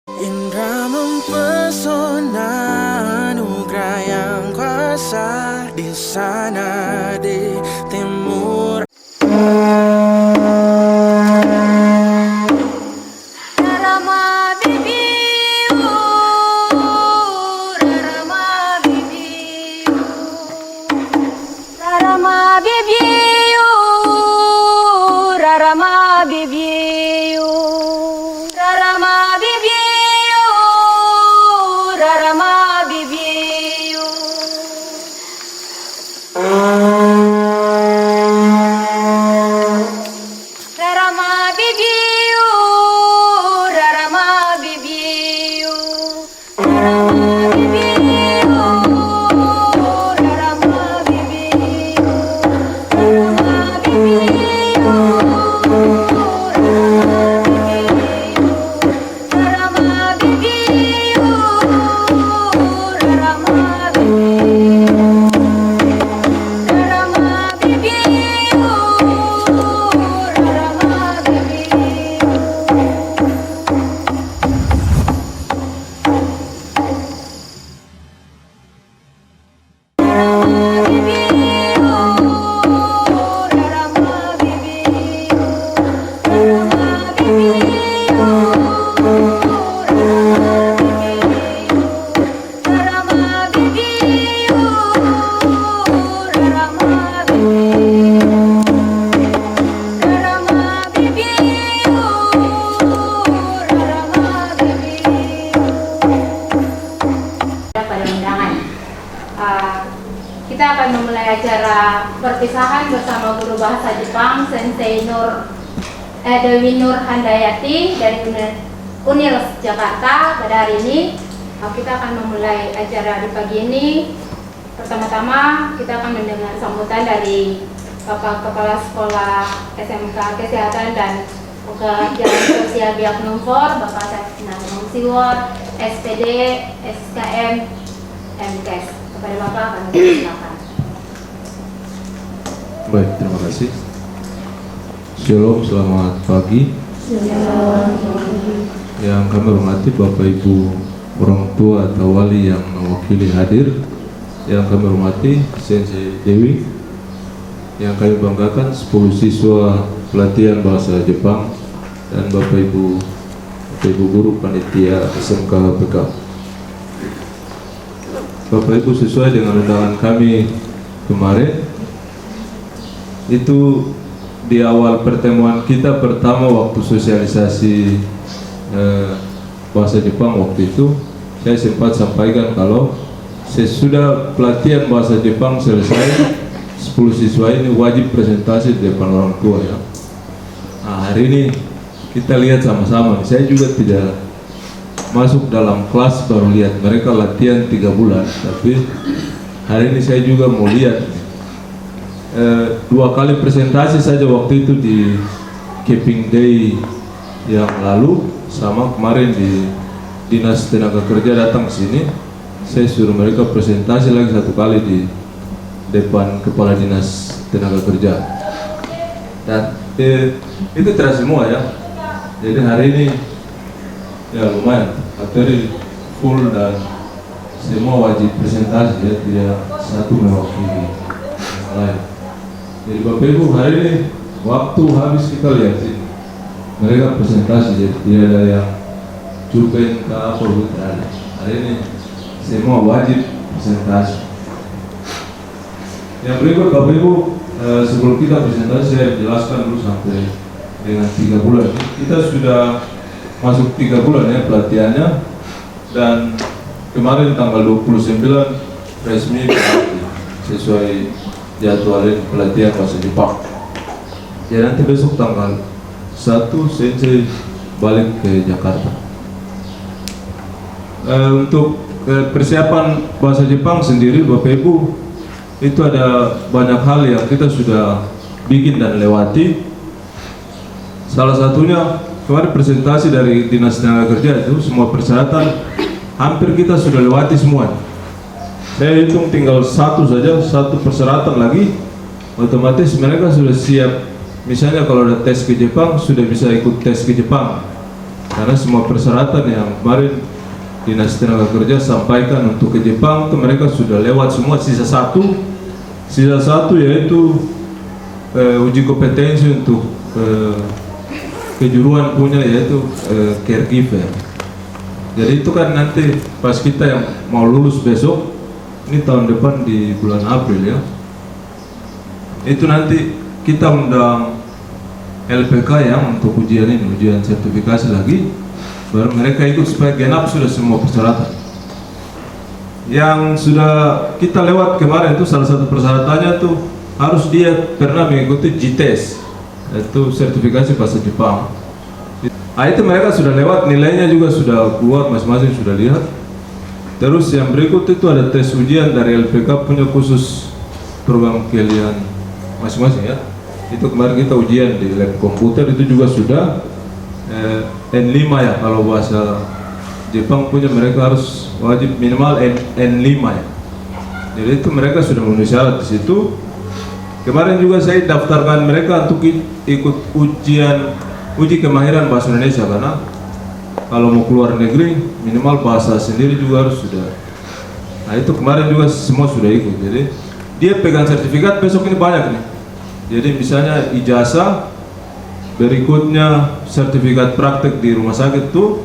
Indra mempesona, anugerah yang kuasa di sana di timur. Rarama bibiu, rarama bibiu, rarama bibiu, rarama bibiu, rarama bibiu, rarama bibiu. Rarama bibiu, rarama bibiu, rarama bibiu, rarama bibiu, rarama bibiu, rarama bibiu, rarama bibiu, rarama bibiu, rarama bibiu. Pada undangan. Kita akan memulai acara perpisahan bersama guru bahasa Jepang Sensei Dewi Nur Handayati dari Unils Jakarta. Pada hari ini kita akan memulai acara di pagi ini. Pertama-tama kita akan mendengar sambutan dari Bapak Kepala Sekolah SMK Kesehatan dan Jalan Sosial Biak Numfor, Bapak Safina Siwor, SPD, SKM, MKes. Kepada Bapak kami persilakan. Baik, terima kasih. Shalom, selamat pagi. Yang kami hormati Bapak Ibu orang tua atau wali yang mewakili hadir. Yang kami hormati Sensei Dewi. Yang kami banggakan 10 siswa pelatihan bahasa Jepang dan Bapak Ibu guru panitia SMK PK. Bapak Ibu, sesuai dengan undangan kami kemarin, itu di awal pertemuan kita pertama waktu sosialisasi bahasa Jepang waktu itu, saya sempat sampaikan kalau sesudah pelatihan bahasa Jepang selesai, 10 siswa ini wajib presentasi di depan orang tua ya. Nah, hari ini kita lihat sama-sama, saya juga tidak masuk dalam kelas baru lihat mereka latihan 3 bulan, tapi hari ini saya juga mau lihat 2 kali presentasi saja waktu itu di Keping Day yang lalu sama kemarin di Dinas Tenaga Kerja datang ke sini, saya suruh mereka presentasi lagi 1 kali di depan Kepala Dinas Tenaga Kerja dan itu terasa semua ya. Jadi hari ini ya lumayan, materi full dan semua wajib presentasi ya, tidak satu mewakili yang lain. Jadi Bapak Ibu, hari ini waktu habis kita lihat sini, mereka presentasi, jadi tidak ada yang cupen ke apa begitu ada. Hari ini semua wajib presentasi. Yang berikut Bapak Ibu, sebelum kita presentasi saya jelaskan dulu sampai dengan 3 bulan. Kita sudah masuk 3 bulan ya pelatihannya, dan kemarin tanggal 29 resmi sesuai jadwal pelatihan bahasa Jepang. Jadi nanti besok tanggal 1 Sensei balik ke Jakarta. Untuk persiapan bahasa Jepang sendiri Bapak Ibu, itu ada banyak hal yang kita sudah bikin dan lewati. Salah satunya kemarin presentasi dari Dinas Tenaga Kerja itu semua persyaratan hampir kita sudah lewati semua. Saya hitung tinggal satu persyaratan lagi, otomatis mereka sudah siap. Misalnya kalau ada tes ke Jepang, sudah bisa ikut tes ke Jepang. karena semua persyaratan yang kemarin Dinas Tenaga Kerja sampaikan untuk ke Jepang itu mereka sudah lewat semua. Sisa satu yaitu uji kompetensi untuk kejuruan punya, yaitu caregiver. Jadi itu kan nanti pas kita yang mau lulus besok, ini tahun depan di bulan April ya, itu nanti kita undang LPK yang untuk ujian ini, ujian sertifikasi lagi, baru mereka ikut supaya genap sudah semua persyaratan. Yang sudah kita lewat kemarin itu salah satu persyaratannya tuh harus dia pernah mengikuti JTS, itu sertifikasi bahasa Jepang. Nah, itu mereka sudah lewat, nilainya juga sudah keluar, masing-masing sudah lihat. Terus yang berikut itu ada tes ujian dari LPK punya khusus program keahlian masing-masing ya. Itu kemarin kita ujian di lab komputer, itu juga sudah N5 ya, kalau bahasa Jepang punya mereka harus wajib minimal N5 ya. Jadi itu mereka sudah memenuhi syarat di situ. Kemarin juga saya daftarkan mereka untuk ikut uji kemahiran bahasa Indonesia, karena kalau mau keluar negeri minimal bahasa sendiri juga harus sudah. Nah itu kemarin juga semua sudah ikut. Jadi dia pegang sertifikat besok ini banyak nih. Jadi misalnya ijazah, berikutnya sertifikat praktek di rumah sakit tuh,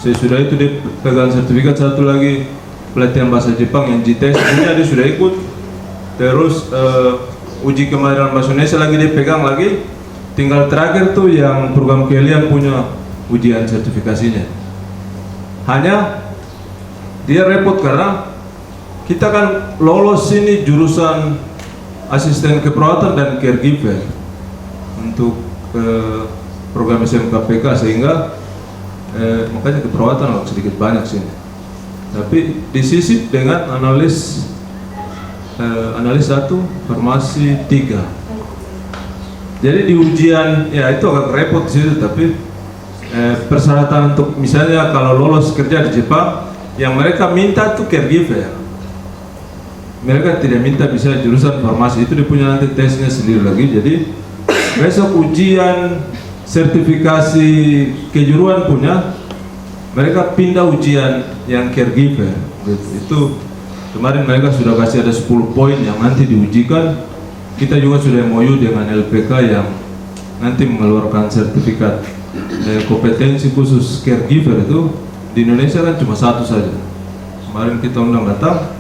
sesudah itu dia pegang sertifikat satu lagi pelatihan bahasa Jepang yang JTS punya dia sudah ikut. Terus uji kemahiran bahasa Indonesia lagi dia pegang lagi. Tinggal terakhir tuh yang program keahlian punya ujian sertifikasinya. Hanya dia repot karena kita kan lolos ini jurusan asisten keperawatan dan caregiver untuk program SMKPK, sehingga makanya keperawatan agak sedikit banyak sini. Tapi disisip dengan analis 1, farmasi 3. Jadi di ujian ya itu agak repot sih, tapi persyaratan untuk misalnya kalau lolos kerja di Jepang, yang mereka minta tuh caregiver. Mereka tidak minta bisa jurusan farmasi, itu dia punya nanti tesnya sendiri lagi. Jadi besok ujian sertifikasi kejuruan punya, mereka pindah ujian yang caregiver. Itu kemarin mereka sudah kasih ada 10 poin yang nanti diujikan. Kita juga sudah MOU dengan LPK yang nanti mengeluarkan sertifikat kompetensi khusus caregiver. Itu di Indonesia kan cuma satu saja. Kemarin kita undang datang,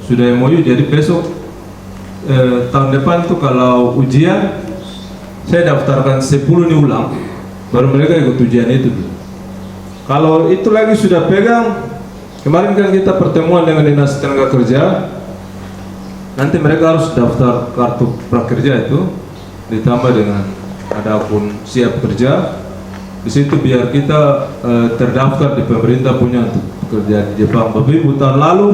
sudah MOU. Jadi besok tahun depan tuh kalau ujian saya daftarkan 10 nih ulang, baru mereka ikut ujian itu. Kalau itu lagi sudah pegang, kemarin kan kita pertemuan dengan Dinas Tenaga Kerja. Nanti mereka harus daftar kartu prakerja itu, ditambah dengan ada akun siap kerja. Di situ biar kita terdaftar di pemerintah punya untuk bekerja di Jepang. Tapi tahun lalu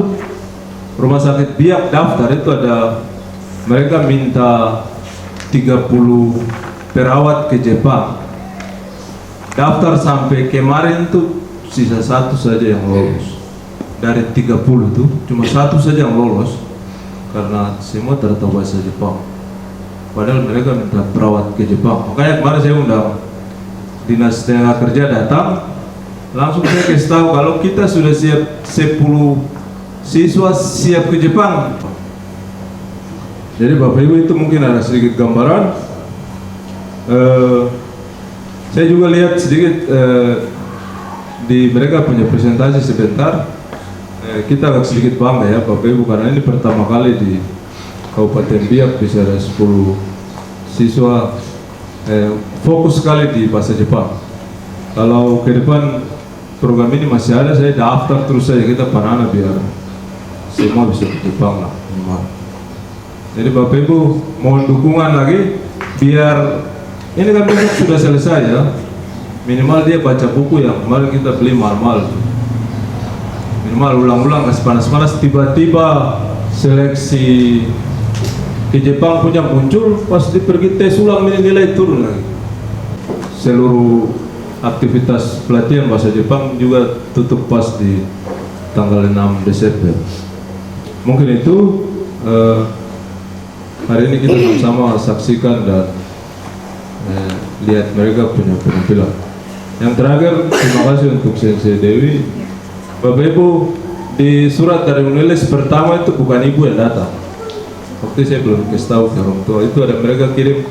rumah sakit Biak daftar itu ada, mereka minta 30 perawat ke Jepang. Daftar sampai kemarin tuh sisa 1 saja yang lolos. Dari 30 tuh cuma 1 saja yang lolos, karena semua tidak tahu bahasa Jepang. Padahal mereka minta perawat ke Jepang. Makanya kemarin saya undang Dinas Tenaga Kerja datang, langsung saya kasih tahu kalau kita sudah siap 10 siswa siap ke Jepang. Jadi Bapak Ibu itu mungkin ada sedikit gambaran. Saya juga lihat sedikit di mereka punya presentasi sebentar. Kita agak sedikit bangga ya Bapak Ibu, karena ini pertama kali di Kabupaten Biak bisa ada 10 siswa fokus sekali di bahasa Jepang. Kalau ke depan program ini masih ada, saya daftar terus saja, kita panana biar semua bisa ke Jepang lah. Jadi Bapak Ibu mohon dukungan lagi biar ini kan besok sudah selesai ya. Minimal dia baca buku yang kemarin kita beli mahal-mahal. Minimal ulang-ulang, kasih panas-panas, tiba-tiba seleksi ke Jepang punya muncul, pas dia pergi tes ulang nilai turun lagi. Seluruh aktivitas pelatihan bahasa Jepang juga tutup pas di tanggal 6 Desember. Mungkin itu hari ini kita sama-sama saksikan dan lihat mereka punya penampilan. Yang terakhir, terima kasih untuk Sensei Dewi. Bapak Ibu, di surat dari Unilis pertama itu bukan ibu yang datang. Waktu saya belum kasih tahu ke orang tua, itu ada mereka kirim,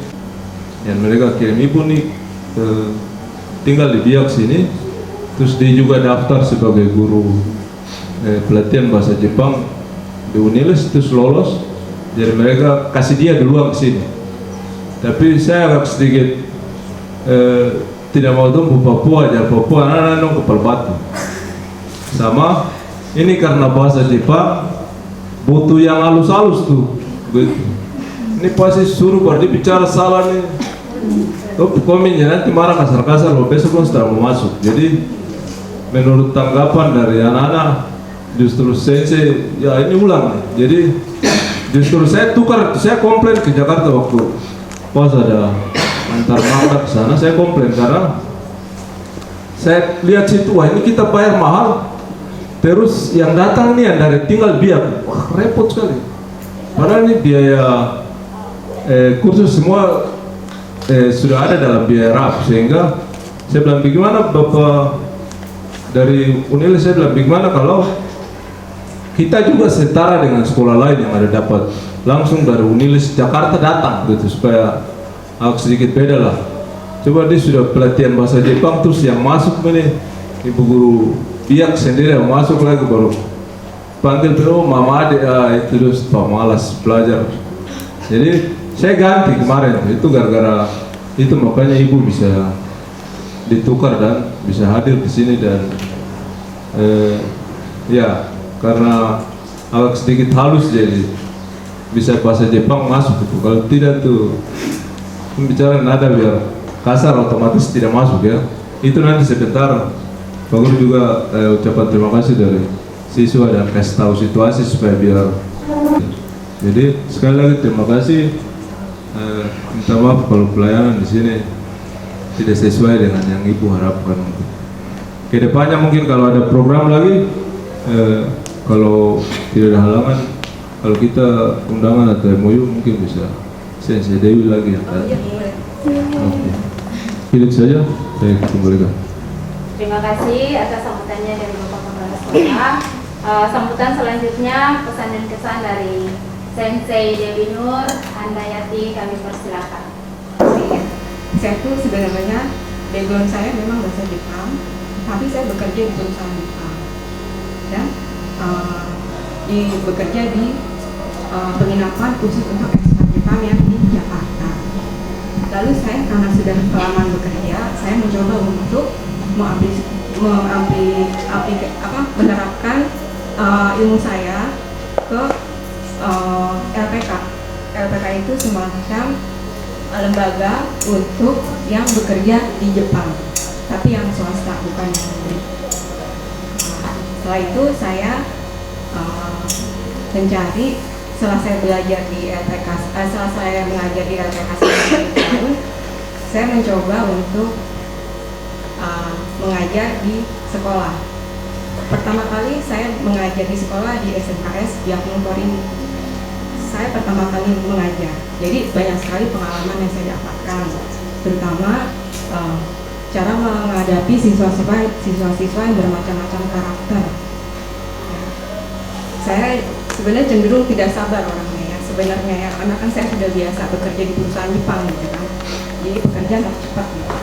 yang mereka kirim ibu nih tinggal di Biak sini, terus dia juga daftar sebagai guru pelatihan bahasa Jepang di Unilis, terus lolos. Jadi mereka kasih dia duluan ke sini. Tapi saya agak sedikit tidak mau tunggu Papua aja, Papua anak-anak kepala batu. Sama ini karena bahasa Jepang butuh yang halus-halus tuh. Begitu. Ini pasti suruh kalau dia bicara salah nih. Oh, komennya nanti marah kasar-kasar, besok kan sudah mau masuk. Jadi menurut tanggapan dari anak-anak, justru sensei ya ini ulang nih. Jadi justru saya tukar, saya komplain ke Jakarta waktu pas ada antar mangga ke sana, saya komplain karena saya lihat situ, wah ini kita bayar mahal, terus yang datang nih yang dari tinggal Biak, wah repot sekali. Padahal ini biaya kursus semua sudah ada dalam biaya RAP, sehingga saya bilang bagaimana Bapak dari Unil, saya bilang bagaimana kalau kita juga setara dengan sekolah lain yang ada dapat langsung dari Unilis Jakarta datang gitu, supaya agak sedikit beda lah. Coba dia sudah pelatihan bahasa Jepang, terus yang masuk ini ibu guru Biak sendiri yang masuk lagi baru panggil tuh mama adik, itu terus malas belajar. Jadi saya ganti kemarin itu gara-gara itu, makanya ibu bisa ditukar dan bisa hadir di sini dan ya karena agak sedikit halus jadi bisa bahasa Jepang masuk gitu. Kalau tidak tuh pembicaraan nada biar kasar otomatis tidak masuk ya. Itu nanti sebentar Pak Guru juga ucapan terima kasih dari siswa dan kasih tahu situasi supaya biar. Jadi sekali lagi terima kasih. Minta maaf kalau pelayanan di sini tidak sesuai dengan yang ibu harapkan. Kedepannya mungkin kalau ada program lagi, kalau tidak ada halangan, kalau kita undangan atau MOU mungkin bisa Sensei Dewi lagi yang tadi. Oke. Pilih saja, saya kembalikan. Terima kasih atas sambutannya dari Bapak Kepala Sekolah. Sambutan selanjutnya pesan dan kesan dari Sensei Dewi Nur Handayati, kami persilakan. Saya tuh sebenarnya background saya memang bahasa Jepang, tapi saya bekerja di perusahaan Jepang dan bekerja di penginapan khusus untuk ekspat Jepang yang di Jakarta. Lalu saya karena sudah pengalaman bekerja, saya mencoba untuk menerapkan ilmu saya ke LPK. LPK itu semacam lembaga untuk yang bekerja di Jepang, tapi yang swasta, bukan yang negeri. Setelah itu saya mencari, setelah saya belajar di LPK, setelah saya mengajar di LPK selama 1 tahun, saya mencoba untuk mengajar di sekolah. Pertama kali saya mengajar di sekolah di SMKS Biak Lumpur ini. Saya pertama kali mengajar, jadi banyak sekali pengalaman yang saya dapatkan, terutama cara menghadapi siswa-siswa yang bermacam-macam karakter. Saya sebenarnya cenderung tidak sabar orangnya ya, sebenarnya ya, karena kan saya sudah biasa bekerja di perusahaan Jepang gitu kan, jadi pekerjaan harus cepat gitu.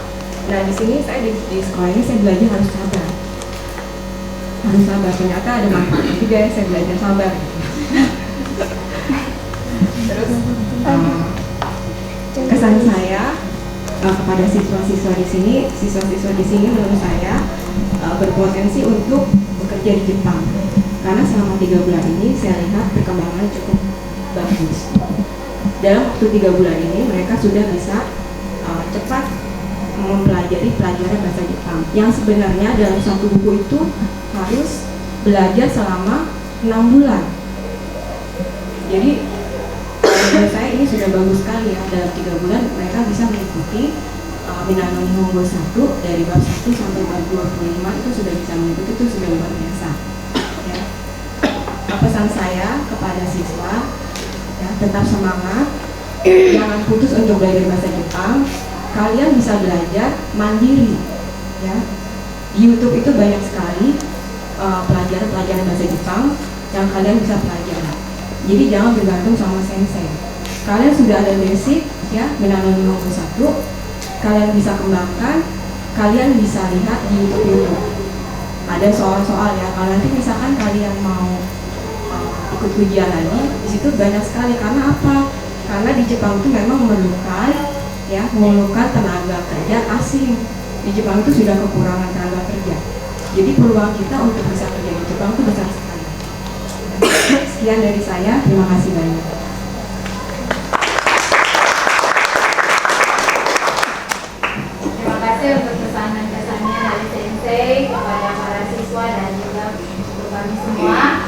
Nah di sini saya di sekolah ini saya belajar harus sabar. Ternyata ada manfaatnya juga ya, saya belajar sabar gitu. Terus kesan saya kepada siswa-siswa di sini menurut saya berpotensi untuk bekerja di Jepang, karena selama 3 bulan ini saya lihat perkembangan cukup bagus. Dalam waktu 3 bulan ini mereka sudah bisa cepat mempelajari pelajaran bahasa Jepang yang sebenarnya dalam satu buku itu harus belajar selama 6 bulan. Jadi menurut saya ini sudah bagus sekali ya, dalam 3 bulan mereka bisa mengikuti Minano Nihongo 1 dari bab 1 sampai bab 25 itu sudah bisa mengikuti, itu sudah luar biasa ya. Pesan saya kepada siswa ya, tetap semangat, jangan putus untuk belajar bahasa Jepang, kalian bisa belajar mandiri, ya. Di YouTube itu banyak sekali pelajaran-pelajaran bahasa Jepang yang kalian bisa pelajari. Jadi jangan bergantung sama sensei. Kalian sudah ada basic, ya, Minano 51. Kalian bisa kembangkan, kalian bisa lihat di YouTube. Ada soal-soal ya. Kalau nanti misalkan kalian mau ikut ujian lagi, di situ banyak sekali. Karena apa? Karena di Jepang itu memang memerlukan tenaga kerja asing. Di Jepang itu sudah kekurangan tenaga kerja. Jadi peluang kita untuk bisa kerja di Jepang itu besar sekali. Sekian dari saya, terima kasih banyak. Terima kasih untuk pesanan-pesannya dari Sensei kepada para siswa dan juga untuk kami semua.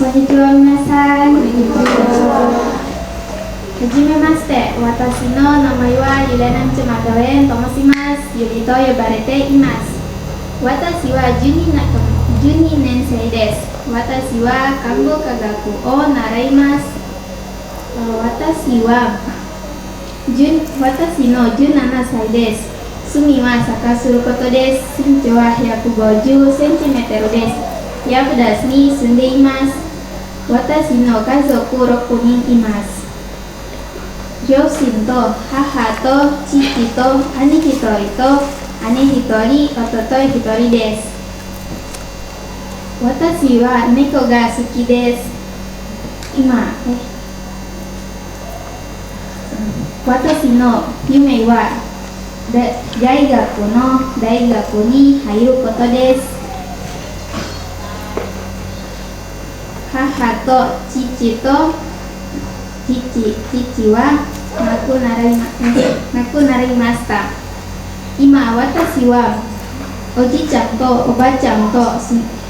Konnichiwa minasan. Hajimemashite, watashi no namae wa Yurenanchi Madoen tomoshimasu. Yuri to yobarete imasu. Watashi wa 12年生です。私は看護科学を習います。私の17歳です。趣味はサッカーすることです。身長は150センチメートルです。ヤブダスに住んでいます。私の家族6人います。両親と母と父と兄1人と姉1人、弟1人です。私は猫が好きです。私の夢は大学に入ることです。母と父は亡くなりました。今私はおじいちゃんとおばあちゃんと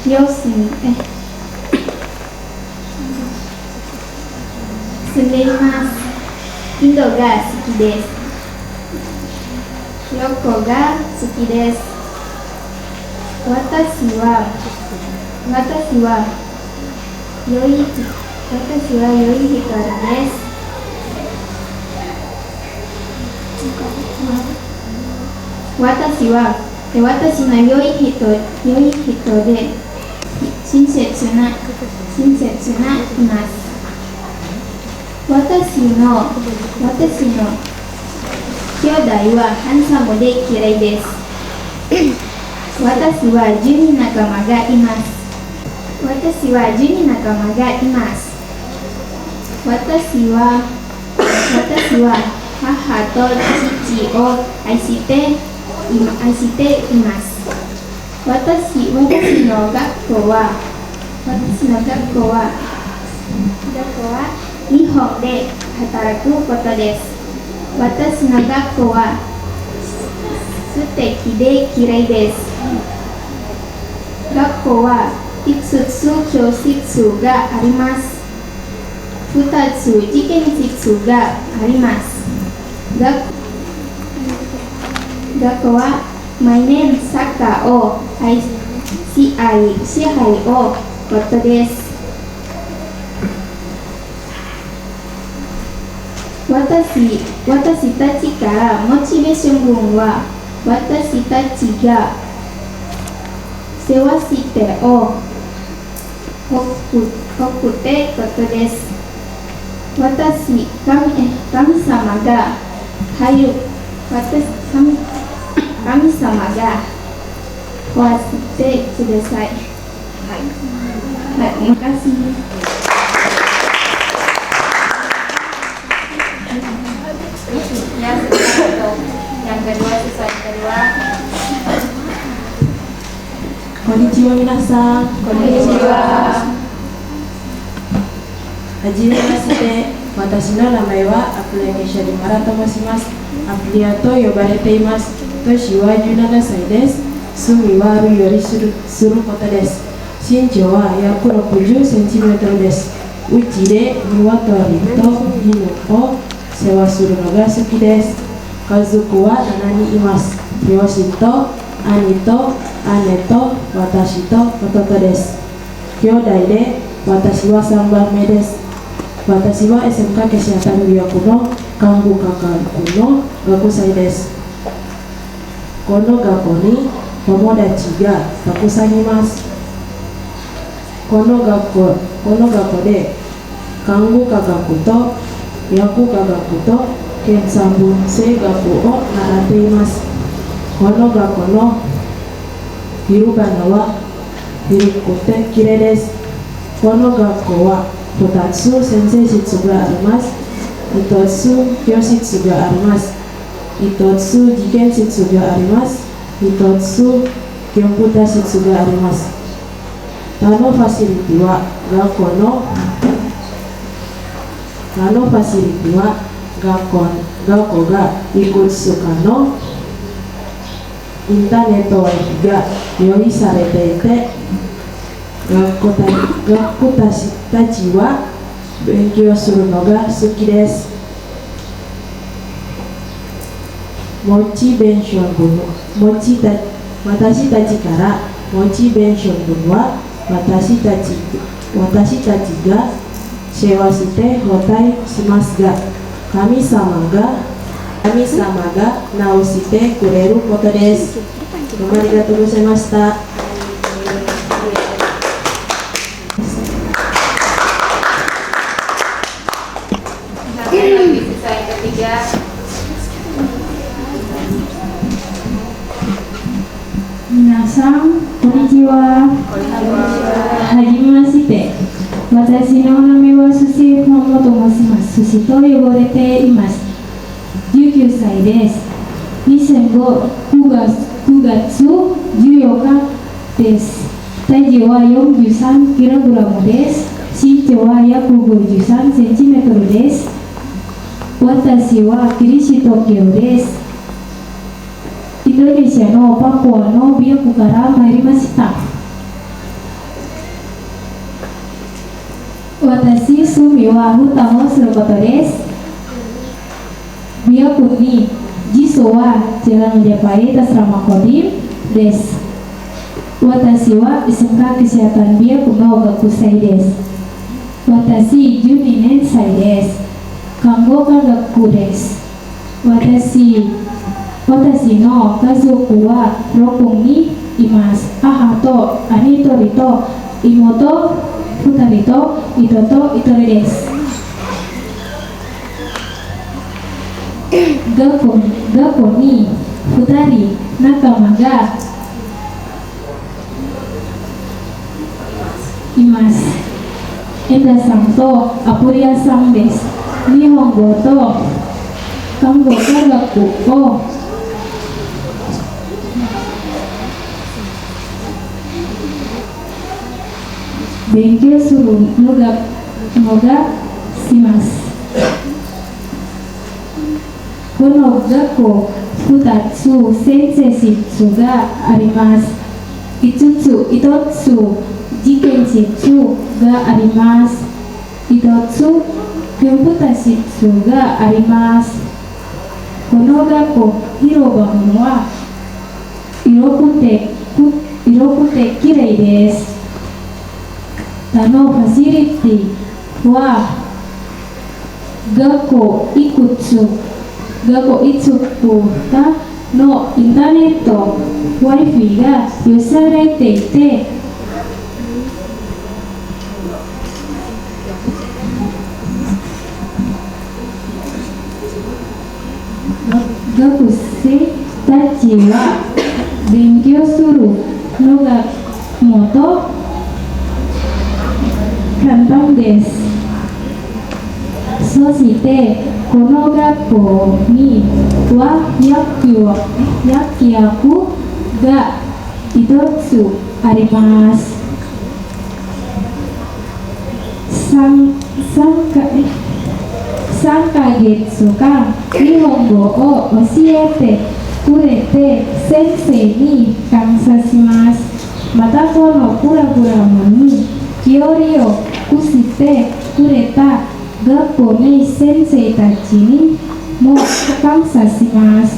両親住んでいます。インドが好きです。旅行が好きです。私は良い人です。私の良い人で親切ないます。私の兄弟はハンサムで綺麗です。私は12仲間がいます。私は母と父を愛しています。私の学校は日本で働くことです。私の学校は素敵で綺麗です。学校は5つ教室があります。2つ実験室があります。学校は毎年サッカーを試合をことです。私たちからモチベーション分は私たちが世話してを送ってことです。神様が入る神様が壊してください。はい、terima kasih. Ya, untuk yang kedua, siswa yang kedua. Konnichiwa minasan. Konnichiwa. はじめまして。私の名前はアプレミシャリマラと申します。アプリアと呼ばれています。年は17歳です。趣味は歩よりすることです。身長は約60センチメートルです。うちで鶏と犬を世話するのが好きです。家族は7人います。両親と兄と姉と私と弟です。兄弟で私は3番目です。私は SMK Kesehatan Byakuの看護科学の学生です。この学校に友達がたくさんいます。この学校で看護科学と薬科学と検査分析学を習っています。この学校の昼花は広くてきれいです。この学校は2つ先生室があります。1つ教室があります。1つ実験室があります。1つコンピューター室があります。他のファシリティは学校がいくつかのインターネット Wi-Fi が用意されていて、学校たちは勉強するのが好きです。私たちからモチベーション分は私たちがシェアして応対しますが、神様が直してくれることです。どうもありがとうございました。Siswa yang ketiga. Minasan, konnichiwa. Hajimemashite. Watashi no name wa Sushi Fumoto to moshimasu. Sushi to yoborete imasu. 19 歳です。2005 9月14日です。体重は 43kg です。身長は約 53cm です。私はキリシト教です。インドネシアのパプアのビアクから参りました。私、趣味は歌をすることです。ビアクにジソはJalan Majapahit Asrama Kodim です。私は SMK Kesehatan Byakuの学生です。私、12年生です。看護科学です。私の家族は6人います。母と兄1人と妹2人と弟1人です。学校に2人仲間がいます。エンダさんとアプリアさんです。日本語と看護科学を勉強するのがします。この学校2つ先生室があります。1つ実験室があります。1つコンピューター室があります。この学校広場は広くてきれいです。他のファシリティは学校いくつかのインターネット Wi-Fi が用意されていて、学生たちは勉強するのがもっと簡単です。そしてこの学校には薬が1つあります。3ヶ月間日本語を教えてくれて先生に感謝します。またこのプログラムに協力してくれた学校の先生たちにも感謝します。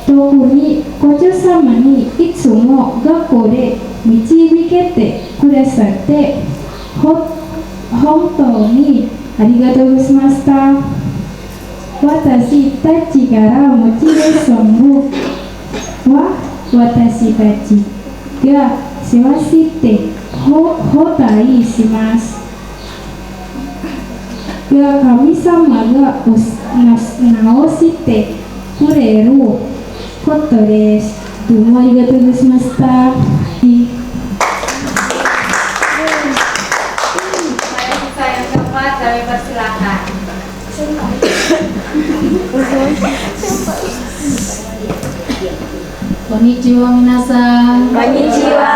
特にご著様にいつも学校で導けてくださって本当にありがとうございました。私たちからモチベーションは私たちが世話して交代します。が神様が直してくれることです。どうもありがとうございました。Sisa yang keempat kami persilakan. Konnichiwa minasan. Konnichiwa.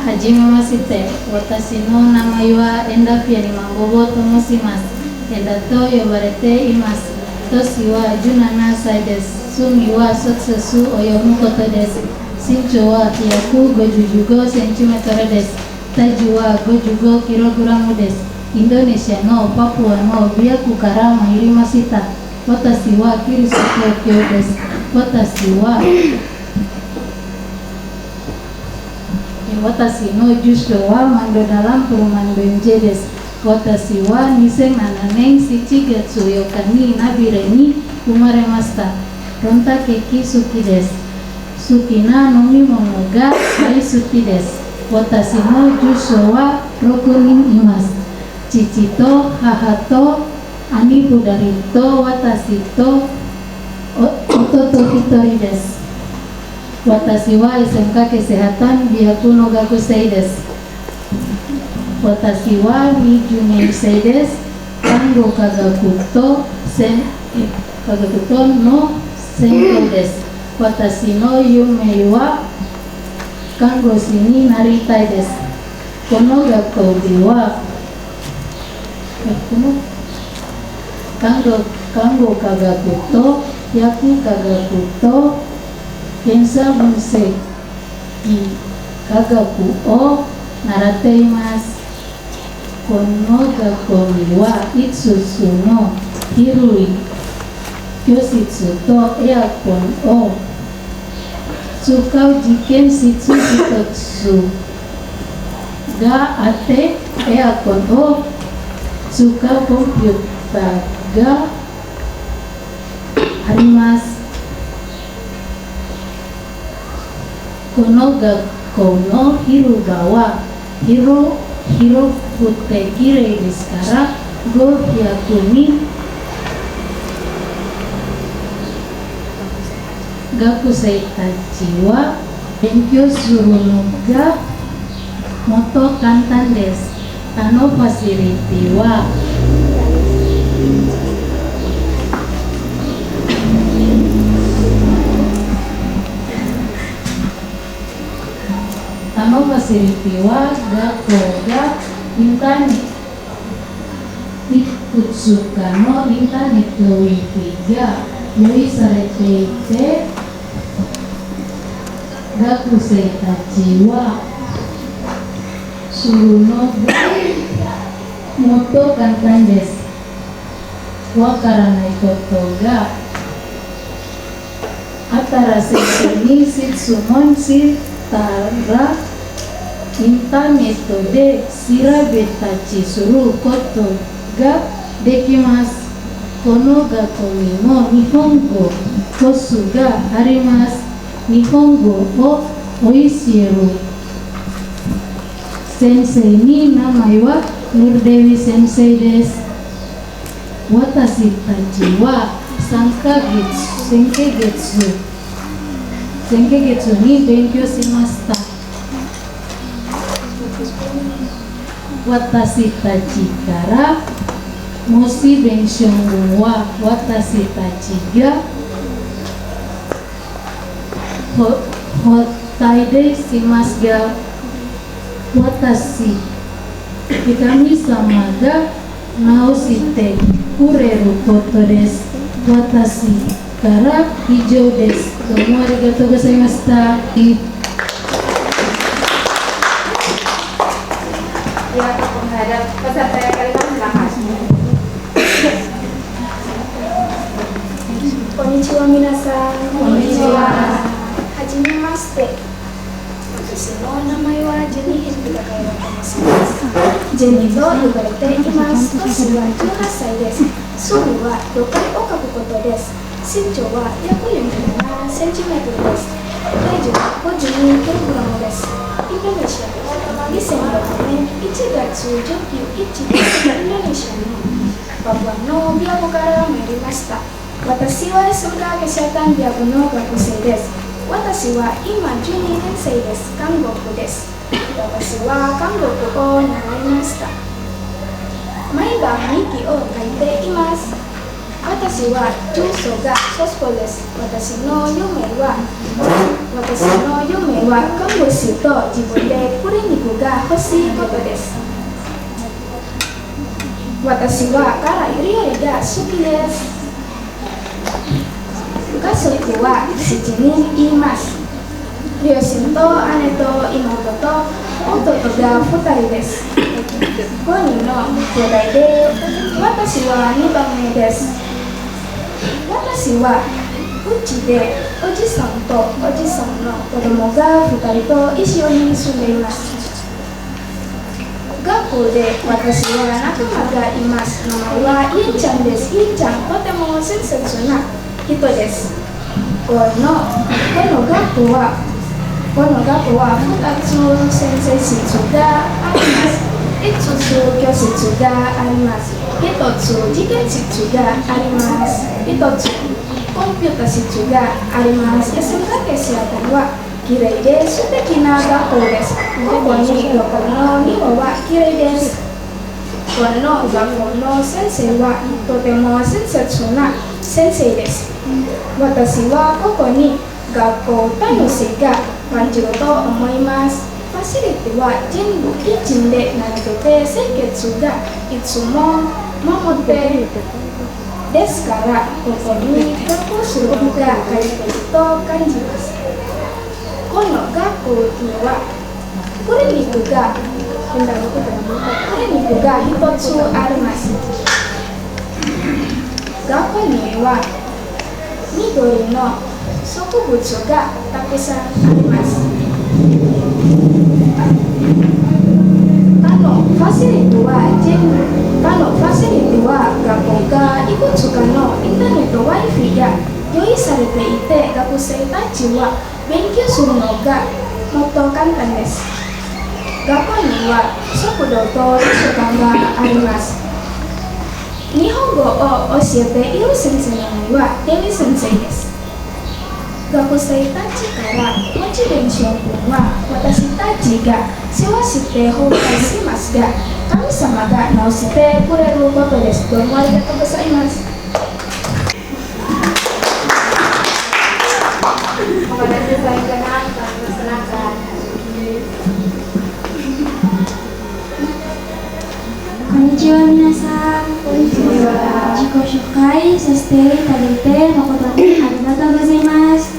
Hajimemashite. Watashi no namai wa Enda Pianimangobo tomoshimasu. Enda to yobarete imasu. Toshi wa 17 歳です。Sumi wa sotsusu oyomu koto desu. Shinchou wa 155 センチメートルです。体重は55キログラムです。インドネシアのパプアの琵琶湖から参りました。私はキリスト教です。私の住所はマンドdalam perumahan BMJ です。私は2007年7月4日にナビレに生まれました。ロンタケーキ好きです。好きな飲み物が大好きです。私の住所は6人います。父と母と兄2人と私と弟1人です。私はSMK Kesehatan Byakuno Gakusei です。私は20年生です。看護科学との専攻です。私の夢は看護師になりたいです。この学校では看護科学と薬科学と検査分析科学を習っています。この学校には5つの広い教室とエアコンを使う実験室1つがあって、エアコンを使うコンピューターがあります。この学校の広場は広くてきれいですから500人学生たちは勉強するのがもっと簡単です。ファシリティはファシリティは学校がインターネットいくつかのインターネットウィキが用意されていて、学生たちはするのがもっと簡単です。わからないことがあったら先生に質問したらインターネットで調べたりすることができます。この学校にも日本語コースがあります。日本語を教える先生に名前はヌルデビ先生です。私たちは3ヶ月に勉強しました。私たちからモチベーションは私たちが交代でしますが、神様が直してくれることです。私から以上です。どうもありがとうございました。Ya, untuk menghadap peserta yang kelima silakan. Konnichiwa minasan. Konnichiwa. Hajimemashite. Watashi no namae wa Jenny Hendrika Kawakamishi desu. Jenny to yobarete imasu. Toshi wa 18 歳です。趣味は旅館を描くことです。身長は147センチメートルです。体重は 52kg です。インドネシア2006年1月11日インドネシアのパプアのビアゴから参りました。私は数学kesehatanビアゴの学生です。私は今12年生です。韓国です。私は韓国語を習いました。毎晩日記を書いています。私は住所がソスポです。私の夢は看護師と自分でクリニックが欲しいことです。私は辛い料理が好きです。家族は7人います。両親と姉と妹と弟が2人です。5人の兄弟で私は2番目です。私はうちでおじさんとおじさんの子供が2人と一緒に住んでいます。学校で私は仲間がいます。名前はイーちゃんです。イーちゃんとても親切な人です。この学校は2つ先生室があります。1つ教室があります。1つ実験室があります。1つコンピュータ室があります。SMK kesehatanはきれいで素敵な学校です。ここにロコの庭はきれいです。この学校の先生はとても親切な先生です。私はここに学校楽しいが感じると思います。ファシリティは全部キッチンで並べて清潔がいつも守ってですからここに学校するのが快適と感じます。この学校にはクリニックが1つあります。学校には緑の植物がたくさんあります。ファシリティは学校がいくつかのインターネット Wi-Fi が用意されていて学生たちは勉強するのがもっと簡単です。学校には食堂と図書館があります。日本語を教えている先生の名前はデビ先生です。学生たちからモチベーションは私たちが世話して崩壊しますが神様が直してくれることです。どうもありがとうございます。Kepada siswa yang kenal kami persilakan. Konnichiwa minasan. Konnichiwa. 自己紹介させていただいて誠にありがとうございます。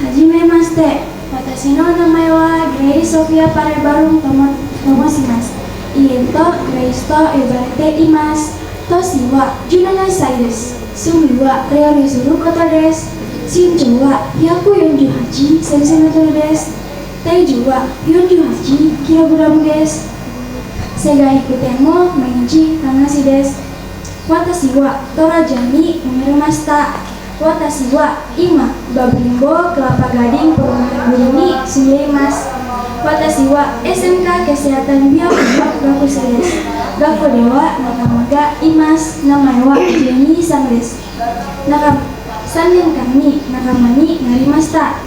はじめまして。私の名前はグレイソフィア・パレバルンと申します。家とグレイスと呼ばれています。年は17歳です。趣味は料理することです。身長は148センチメートルです。体重は 48kg です。背が低くても毎日楽しいです。私はトラジャに生まれました。私は今バブリンボクラパガディンperumahan guruに住んでいます。私は SMK kesehatan bioの学生です。学校では仲間がいます。名前はジェニーさんです。3年間に仲間になりました。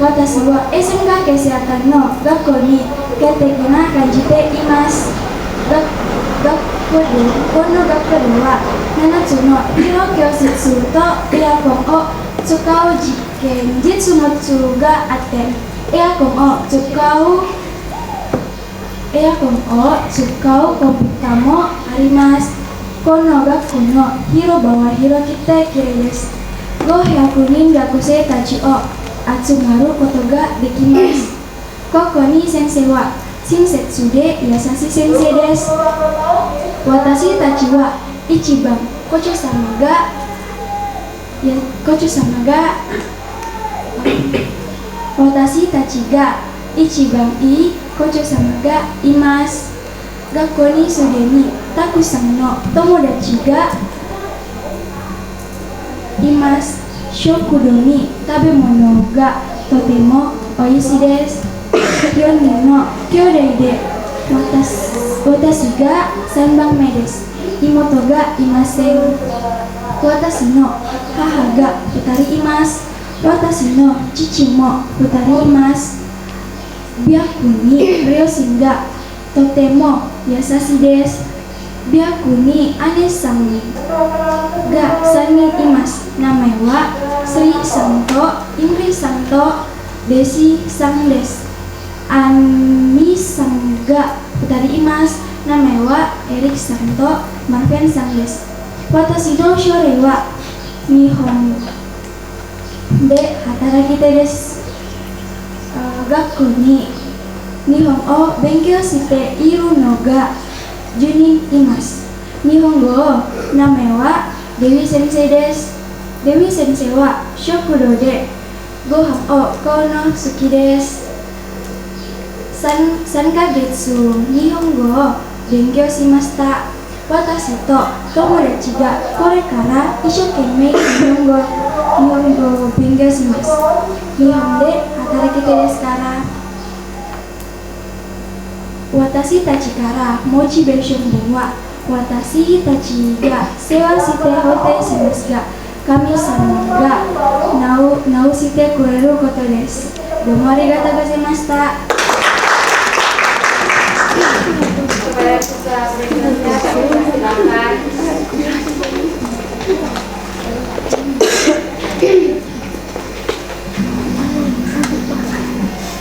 私は SMK kesehatanの学校に快適な感じています。この学校では7つの医療教室とエアコンを使う実験室の室があってエアコンを使うコンピューターもあります。この学校の広場は広くてきれいです。500人学生たちを集まることができます。ここに先生は親切で優しい先生です。私たちは一番校長様がやごちそうさまが私たちが一番いいごちそうさまがいます。学校にすでにたくさんの友達がいます。食堂に食べ物がとてもおいしいです。4人の兄弟で私が3番目です。妹がいません。私の母が2人います。私の父も2人います。逆に両親がとても優しいです。逆に姉さんが3人います。名前はスリさんとインリさんとデシさんです。兄さんが2人います。名前はエリックさんとマーフェンさんです。私の将来は日本で働きたいです。学校に日本を勉強しているのが10人います。日本語名前はデビ先生です。デビ先生は食堂でご飯を買うの好きです。3ヶ月日本語を勉強しました。私と友達がこれから一生懸命日本語を勉強します。日本で働きたいですから。私たちからモチベーションは私たちが世話して補填しますが、神様が直してくれることです。どうもありがとうございました。Kepada siswa berikutnya kami persilakan.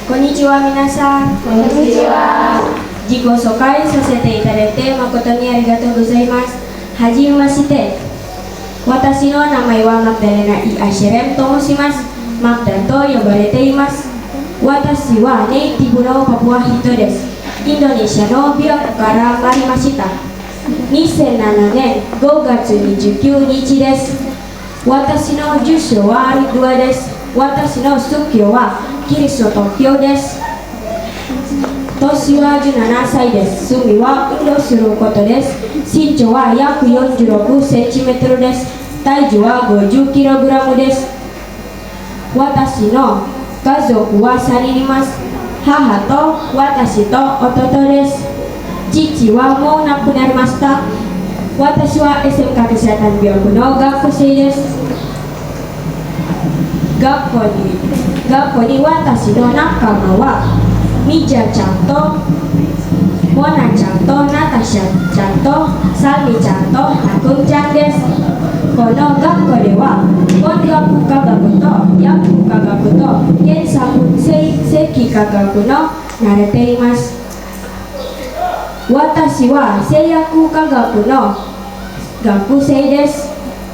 Konnichiwa minasan. Konnichiwa. 自己紹介させていただいて誠にありがとうございます。はじめまして。私の名前はマグダレナ・イ・アシェレンと申します。マグダと呼ばれています。私はネイティブのパプア人です。インドネシアのビラクから参りました。2007年5月29日です。私の住所はアリドゥアです。私の宗教はキリスト教です。年は17歳です。趣味は運動することです。身長は約46センチメートルです。体重は50キログラムです。私の家族は3人います。母と私と弟です。父はもう亡くなりました。私は SMK Kesehatan Biokの学生です。学校に私の仲間はミジャちゃんとモナちゃんとナタシャちゃんとサミちゃんとハクンちゃんです。この学校では音楽科学と薬科学と検査分析科学の慣れています。私は製薬科学の学生です。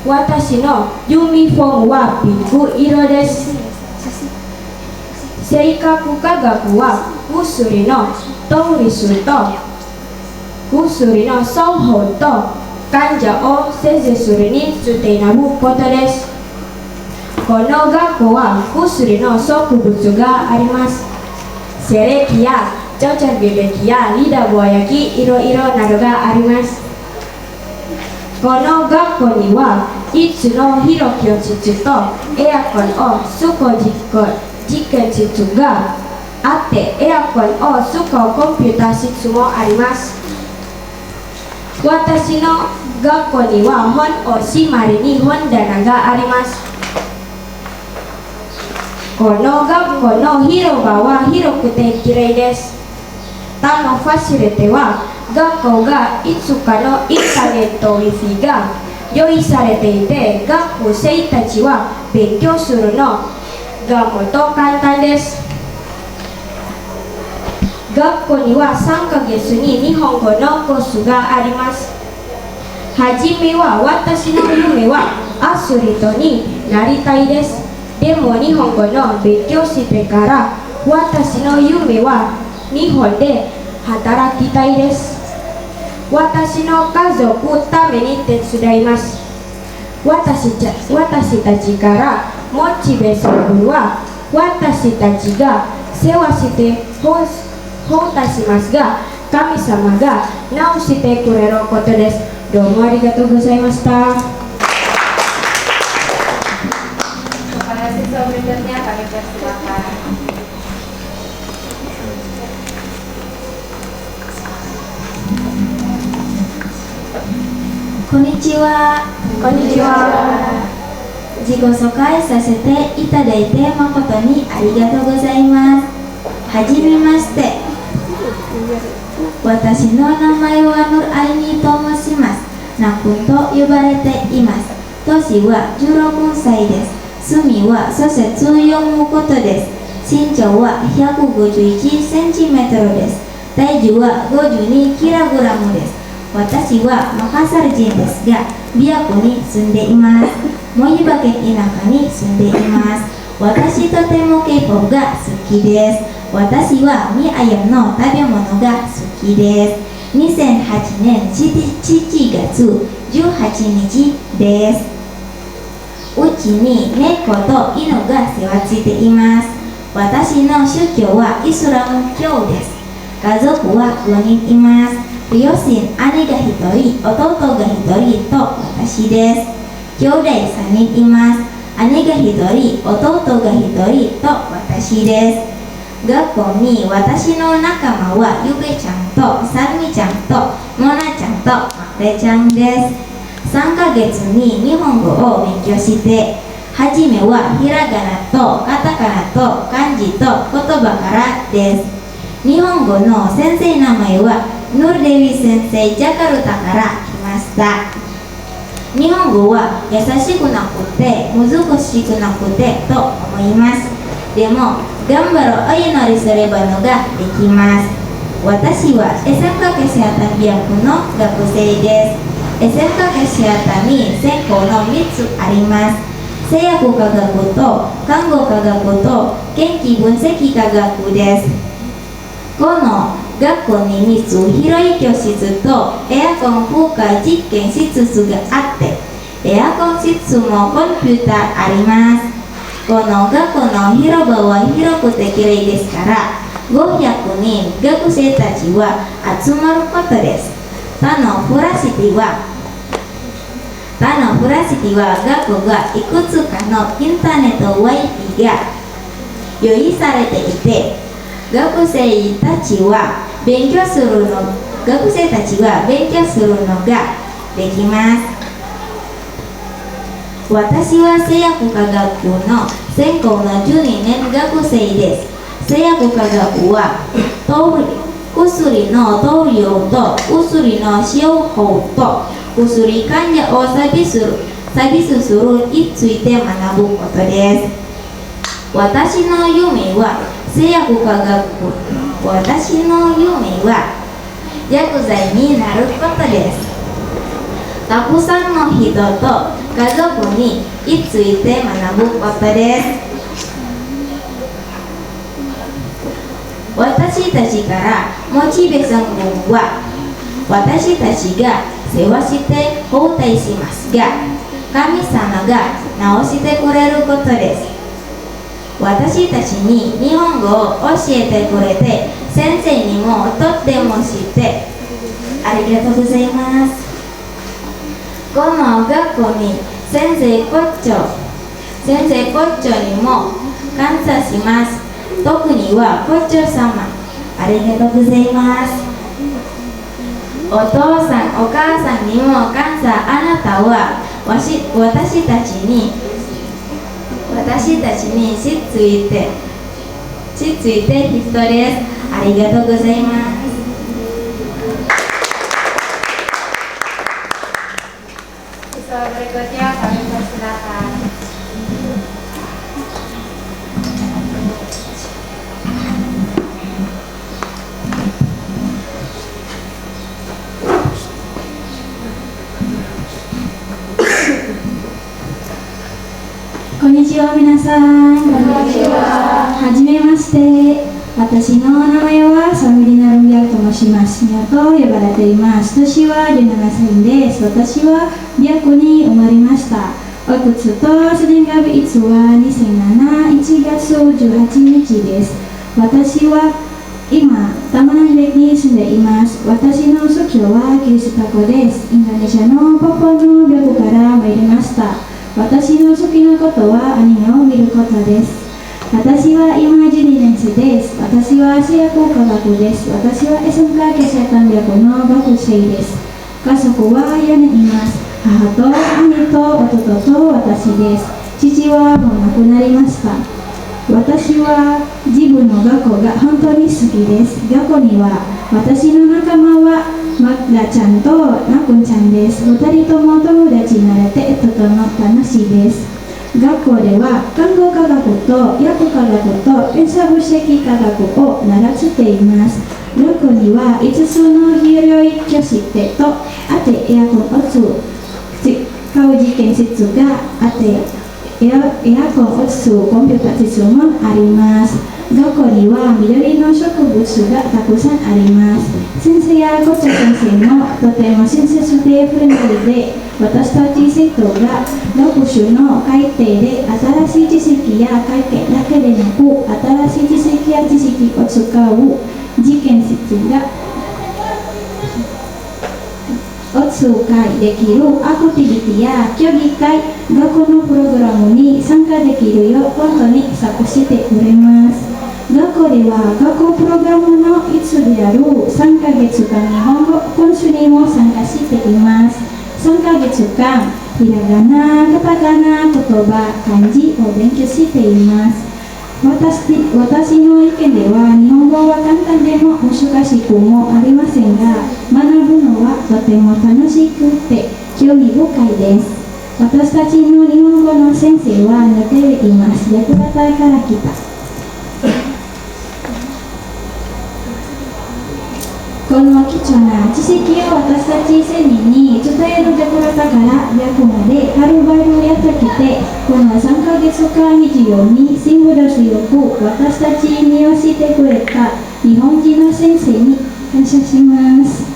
私のユニフォームはピンク色です。生活科学は薬の通り数と薬の双方と患者を生成するについて学ぶことです。この学校は薬の植物があります。セレキやジョチャビベキやリダボアヤキいろいろなどがあります。この学校にはいつの広教室とエアコンを使う実験室があってエアコンを使うコンピューター室もあります。私の学校には本を閉まりに本棚があります。この学校の広場は広くてきれいです。他のファシリティは学校がいつかのインターネット Wi-Fi が用意されていて学校生たちは勉強するのがもっと簡単です。学校には3ヶ月に日本語のコースがあります。はじめは私の夢はアスリートになりたいです。でも日本語の勉強してから私の夢は日本で働きたいです。私の家族のために手伝います。私たちからモチベーションは私たちが世話して奉仕しますが、神様が直してくれることです。どうもありがとうございました。Kepada siswa berikutnya kami persilakan. こんにちは。こんにちは。自己紹介させていただいて誠にありがとうございます。はじめまして。私の名前はヌルアイニと申します。ナクンと呼ばれています。年は16歳です。趣味は小説を読むことです。身長は151センチメートルです。体重は52キログラムです。私はマカサル人ですが、琵琶湖に住んでいます。モイバケ田舎に住んでいます。私とても K-POP が好きです。私はミアヤの食べ物が好きです。2008年7月18日です。うちに猫と犬が世話しています。私の宗教はイスラム教です。家族は5人います。両親、姉が1人、弟が1人と私です。兄弟3人います。姉が1人、弟が1人と私です。学校に私の仲間はゆべちゃんとさるみちゃんともなちゃんとまれちゃんです。3ヶ月に日本語を勉強して、はじめはひらがなとカタカナと漢字と言葉からです。日本語の先生の名前はヌルデビ先生、ジャカルタから来ました。日本語は優しくなくて難しくなくてと思います。でも頑張ろうお祈りすればのができます。私は SMK Kesehatan Biakuの学生です。 SMK Kesehatan に専攻の3つあります。製薬科学と看護科学と研気分析科学です。この学校に3つ広い教室とエアコン風化実験室があって、エアコン室もコンピューターあります。この学校の広場は広くてきれいですから、500人学生たちは集まることです。他のプラシティは学校がいくつかのインターネット Wi-Fi が用意されていて、学生たちは勉強するのができます。私は製薬科学の専攻の12年学生です。製薬科学は薬の投与と薬の使用法と薬患者をサービスするについて学ぶことです。私の夢は薬剤になることです。たくさんの人と家族について学ぶことです。私たちからモチベーション分は、私たちが世話して交代しますが、神様が直してくれることです。私たちに日本語を教えてくれて、先生にもとっても知ってありがとうございます。この学校に先生校長にも感謝します。特には校長様、ありがとうございます。お父さんお母さんにも感謝。あなたは私たちにしっついて人です。ありがとうございます。Siswa berikutnya kami persilakan. Konnichiwa 皆さん。はじめまして。私の名前はサムリナ・ルミアと申します。宮と呼ばれています。年は17歳です。私は琵琶湖に生まれました。おいくつと生年月日は2007、1月18日です。私は今、タマナンベに住んでいます。私の祖居はキリスタコです。インドネシアのパプアの琵琶湖から参りました。私の好きなことはアニメを見ることです。私は今12年生です。私は製薬科学です。私は SMK Kesehatan Biakoの学生です。家族は4人います。母と兄と弟と私です。父はもう亡くなりました。私は自分の学校が本当に好きです。学校には私の仲間はマッラちゃんとナクンちゃんです。2人とも友達になれてとても楽しいです。学校では看護科学と薬科学と検査分析科学を習っています。学校には5つの広い教室とあってエアコンを使う実験室があってエアコンを使うコンピューター室もあります。学校には緑の植物がたくさんあります。先生や校長先生もとても親切でフレンドリーで、私たち生徒が学習の改定で新しい知識や会見だけでなく、新しい知識や知識を使う実験室がを通会できるアクティビティや競技会、学校のプログラムに参加できるよう本当に作してくれます。学校では学校プログラムの一つである3ヶ月間日本語講習にも参加しています。3ヶ月間ひらがな、カタカナ、言葉、漢字を勉強しています。私の意見では日本語は簡単でも難しくもありませんが、学ぶのはとても楽しくて興味深いです。私たちの日本語の先生は似ています。ヤクルトから来た。この貴重な知識を私たち1000人に伝えるジャカルタから琵琶湖まではるばるやってきて、この3ヶ月間以上にシングルスよく私たちに教えてくれた日本人の先生に感謝します。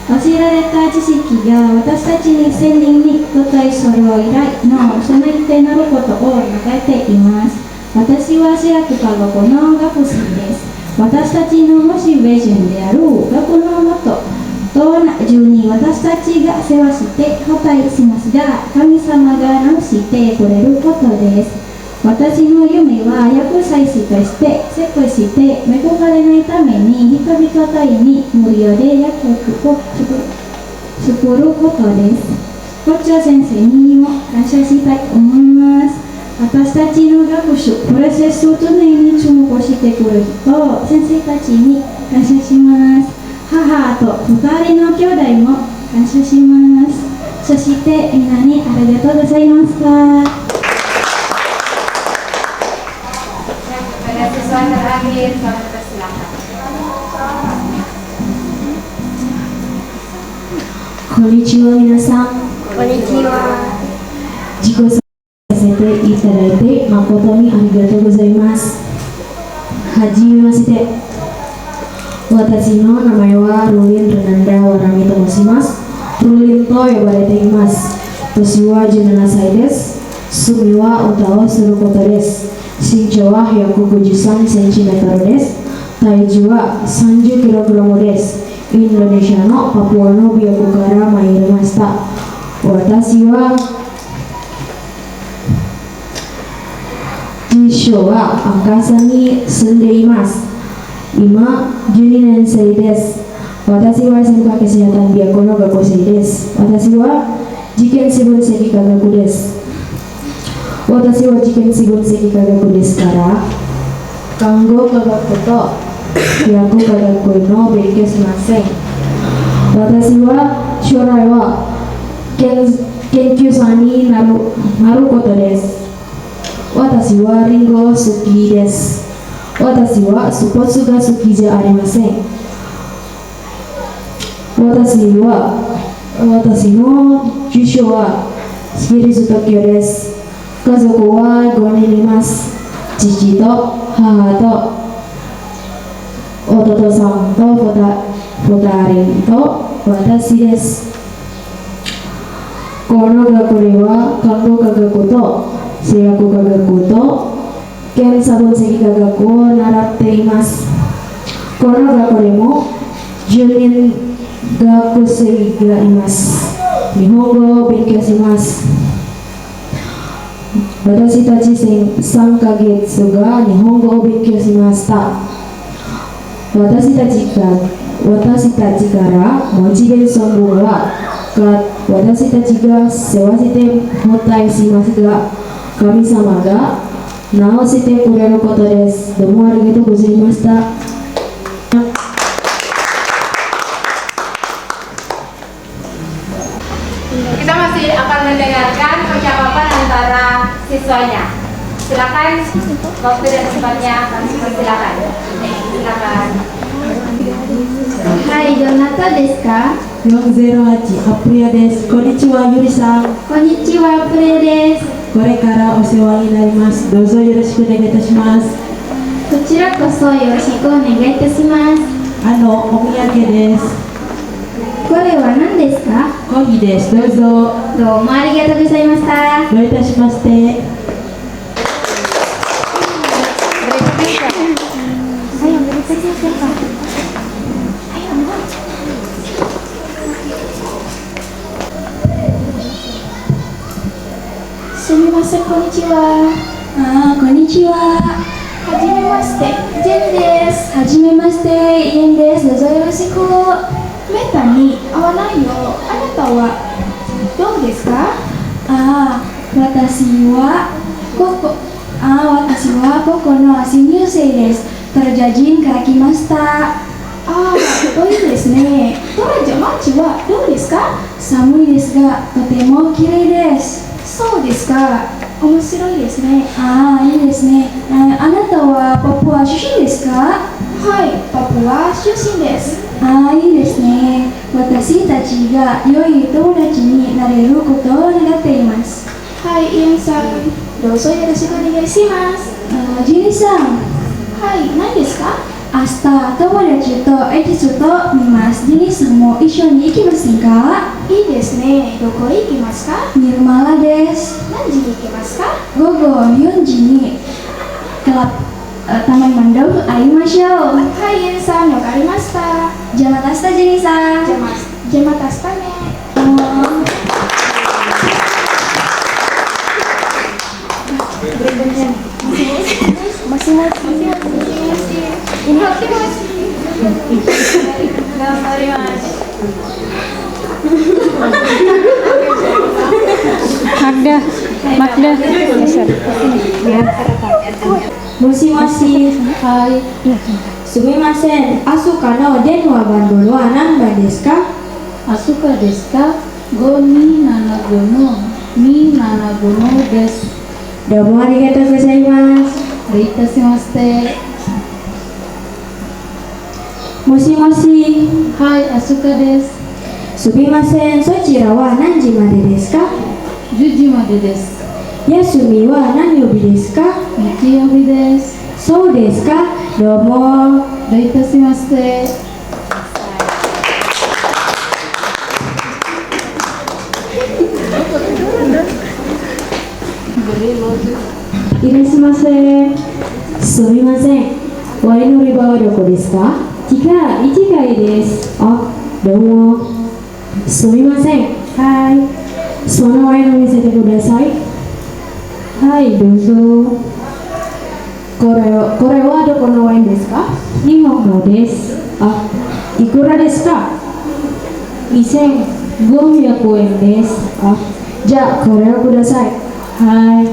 教えられた知識が私たちに1000人に伝え、それを以来のその一定なることを願っています。私は製薬科学の学生です。私たちのモチベーションである学のもとと同じに私たちが世話して応えしますが、神様が直してくれることです。私の夢は薬剤師として世界して恵まれないために人々たちに無料で薬局を作ることです。校長先生にも感謝したいと思います。私たちの学習プロセスを常に注目してくれる人、先生たちに感謝します。母と2人の兄弟も感謝します。そしてみんなにありがとうございました。Pada siswa terakhir, kami persilakan. Konnichiwa minasan. Konnichiwa. 自己紹介させていただいて誠にありがとうございます。はじめまして。私の名前はルリン・レナンダ・ワラミと申します。ルリンと呼ばれています。年は17歳です。趣味は歌をすることです。身長は153センチメートルです。体重は30キログラムです。インドネシアのパプアの琵琶湖から参りました。私は自称は赤さに住んでいます。今12年生です。私は SMK Kesehatan Biakoの学生です。私は実験室分析科学です。私は実験室分析科学ですから看護科学と薬科学の勉強しません。私は将来は研究者になることです。私はリンゴ好きです。私はスポーツが好きじゃありません。私の住所はキリスト教です。家族は5人います。父と母と弟さんと2人と私です。この学校では看護科学と製薬科学と検査分析科学を習っています。この学校でも10人学生がいます。日本語を勉強します。私たち3ヶ月が日本語を勉強しました。私たちからモチベーションは私たちが世話してもたいしますが、神様が直してくれることです。どうもありがとうございました。Kita masih akan mendengarkan percakapan antara siswanya. Silakan, waktu dan tempatnya kami persilakan. Silakan. Hai, Donata desu ka? 408アプリアです。こんにちは、ゆりさん。こんにちは、プレです。これからお世話になります。どうぞよろしくお願いいたします。こちらこそよろしくお願いいたします。お土産です。これは何ですか？コーヒーです。どうぞ。どうもありがとうございました。どういたしまして。すみません、こんにちは。こんにちは。はじめまして、ジェンです。はじめまして、イエンです。どうぞよろしく。めったに会わないよ。あなたはどうですか？私はここの新入生です。トラジャ人から来ました。いいですね。トラジャ町はどうですか？寒いですが、とても綺麗です。そうですか。面白いですね。いいですね。あなたはパプア出身ですか？はい、パプア出身です。いいですね。私たちが良い友達になれることを願っています。はい、イエンさん、どうぞよろしくお願いします。ジュニさん。はい、何ですか？明日友達とエキスト見ます。ジュニさんも一緒に行きませんか？いいですね。どこへ行きますか？ニルマラです。何時に行きますか？午後4時にTaman Mandau 会いましょう。はい、イエンさん、わかりました。じゃあまた明日、ジュニさん。じゃあまた明日ね。Magda. Moshi-moshi. Hai. Sumimasen. Asuka no den wa bandolo anan desu ka? Asuka desu ka? Go ni nanagono. Ni nanagono desu. Domo arigatou gozaimasu. Arigatashimashite. Moshi-moshi. Hai, Asuka desu. Sumimasen. Sochira wa nanji made desu ka? 10時までです。休みは何曜日ですか？日曜日です。そうですか。どうも。どういたしまして。いらっしゃいませ。すみません。ワインの売り場はどこですか？1階です。どうも。すみません。はい。そのワインを見せてください。はい、どうぞ。これはどこのワインですか？日本のです。いくらですか？2500円です。じゃあこれをください。はい。